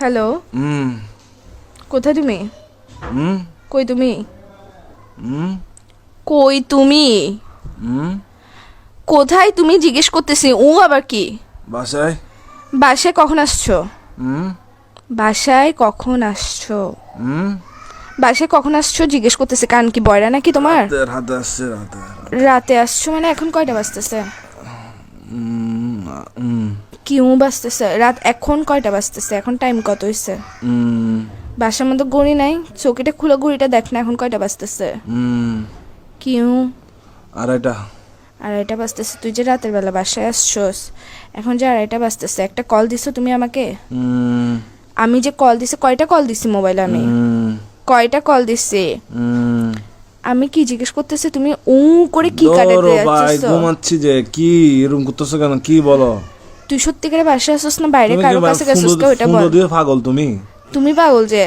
Hello, কোথায় তুমি? কই তুমি? কই তুমি? কোথায় তুমি জিজ্ঞেস করতেছি। আবার কি? বাসায়। বাসায় কখন আসছো? বাসায় কখন আসছো? বাসায় কখন আসছো জিজ্ঞেস করতেছি। কান কি বয়রা নাকি তোমার? রাতে আসছে। রাতে আসছো মানে এখন কয়টা বাজতেছে? কিউ বাজতেছে রাত? এখন কয়টা বাজতেছে? এখন টাইম কত হইছে? বাসার মধ্যে ঘড়ি নাই? চৌকিটা খুলে ঘড়িটা দেখ না, এখন কয়টা বাজতেছে? কিউ আড়াইটা বাজতেছে। তুই যে রাতের বেলা বাসায় আসছোস, এখন যে আড়াইটা বাজতেছে, একটা কল দিছো তুমি আমাকে? আমি যে কল দিছি, কয়টা কল দিছি মোবাইলে? আমি কয়টা কল দিছি? আমি কি জিজ্ঞেস করতেছি, তুমি করে কি কাটাতে যাচ্ছিস? ঘুমাচ্ছি যে। কি এরকম করতেছো কেন? কি বলো? তুই সত্যি করে বাসায় আসছিস না বাইরে কারো কাছে গেছিস? ওইটা বল। পাগল তুমি পাগল যে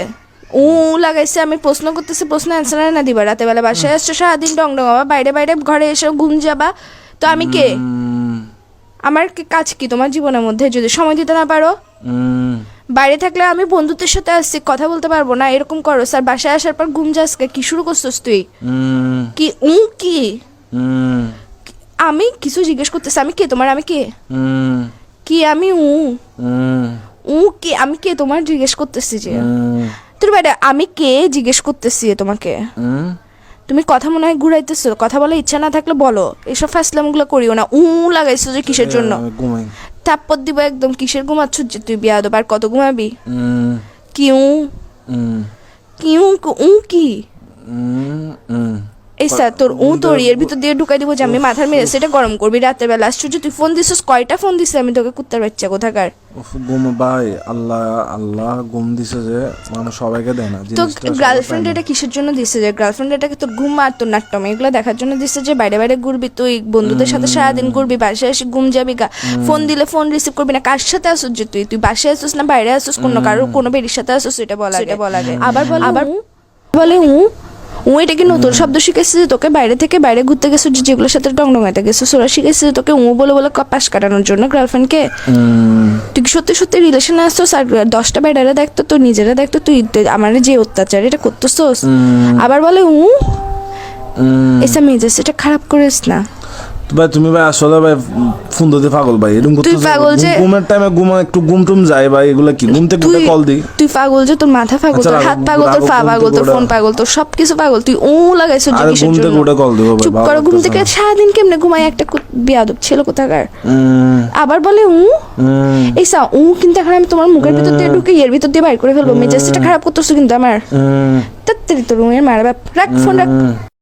লাগাইছে। আমি প্রশ্ন করতেছি, প্রশ্ন অ্যান্সার না দিবা? রাতে বেলা বাসায় আসছো, সারাদিন ডং ডং আবার বাইরে বাইরে ঘরে এসে ঘুম যাবা। তো আমি কে? আমার কাজ কি তোমার জীবনের মধ্যে? যদি সময় দিতে না পারো, বাইরে থাকলে আমি বন্ধুদের সাথে আসছি, কথা বলতে পারবো না, এরকম করো স্যার। বাসায় আসার পর ঘুম যাস, কি শুরু করছিস তুই? কি কি আমি কিছু জিজ্ঞেস করতেছি। আমি কে তোমার? আমি কে? কি আমি কি? আমি কে তোমার জিজ্ঞেস করতেছি যে তোর বাইরে আমি কে জিজ্ঞেস করতেছি তোমাকে। তুমি কথা মনে হয় ঘুরাইতেছো। কথা বলার ইচ্ছা না থাকলে বলো, এসব ফাসলামগুলো করিও না। লাগাইছো যে কিসের জন্য? থাপ্পর দিব একদম। কিসের ঘুমাচ্ছ যে তুই বিয়াদব? আর কত ঘুমাবি? কি কি এই স্যার তোর তোর এর ভিতর দিয়ে ঢুকাই দিব যে আমি মাথার মেরে সেটা গরম করবি রাতের বেলা। আশ্চর্য, তুই ফোন দিছিস? কয়টা ফোন দিছিস আমি তোকে? কুত্তার বাচ্চা কোথাকার। ভাই আল্লাহ ঘুম দিছে যে মানুষ সবাইকে দেয় না। তো গার্লফ্রেন্ড এটা কিসের জন্য দিছে? যে গার্লফ্রেন্ড এটাকে তোর ঘুম আর তোর নাট্যম এগুলো দেখার জন্য দিছে যে বাইরে বাইরে ঘুরবি তুই, বন্ধুদের সাথে সারাদিন ঘুরবি, বাসায় এসে ঘুম যাবি গা, ফোন দিলে ফোন রিসিভ করবি না। কার সাথে আসছিস যে তুই বাসায় আসছিস না বাইরে আসছিস? কোনো বেরির সাথে আসছিস? এটা বলা আগে। আবার বলে এটা কি নতুন শব্দ শিখেছিস যে তোকে? বাইরে থেকে বাইরে ঘুরতে গেছিস, যেগুলোর সাথে ডংডঙাইতে গেছিস, ওরা শিখেছিস তোকে বলে বলে পাশ কাটানোর জন্য গার্লফ্রেন্ডকে? তুই কি সত্যি সত্যি রিলেশনে আসছিস? আর 10টা বাইরেরা দেখতো, তো নিজেরা দেখতো তুই আমার যে অত্যাচার এটা করতেছিস। আবার বলে এসা মেজাজ এটা খারাপ করিস না ভাই। তুমি ভাই আসলে ভাই ফোন দিতে পাগল ভাই। এরকম করতে ঘুমের টাইমে একটু ঘুম টুম যায় ভাই। এগুলা কি? ঘুম থেকে কল দিই? তুই পাগল যে, তোর মাথা পাগল, তোর হাত পাগল, তোর পা পাগল, তোর ফোন পাগল, তোর সবকিছু পাগল। তুই লাগাইছিস যে কিসের জন্য? কল দিব ভাই। চুপ করো। ঘুম থেকে সারাদিন কেমনে ঘুমায় একটা বিয়াদব ছেলে কোথাকার। আবার বলে এইসা কিন্তু এখন আমি তোমার মুখের ভিতর দিয়ে ঢুকে এর ভিতর দিয়ে বাইর করে ফেলবো। মেজাজটা খারাপ করতেছো কিন্তু আমার। তাড়াতাড়ি তোর রুমের মারা বাপ। রাখ ফোন রাখ।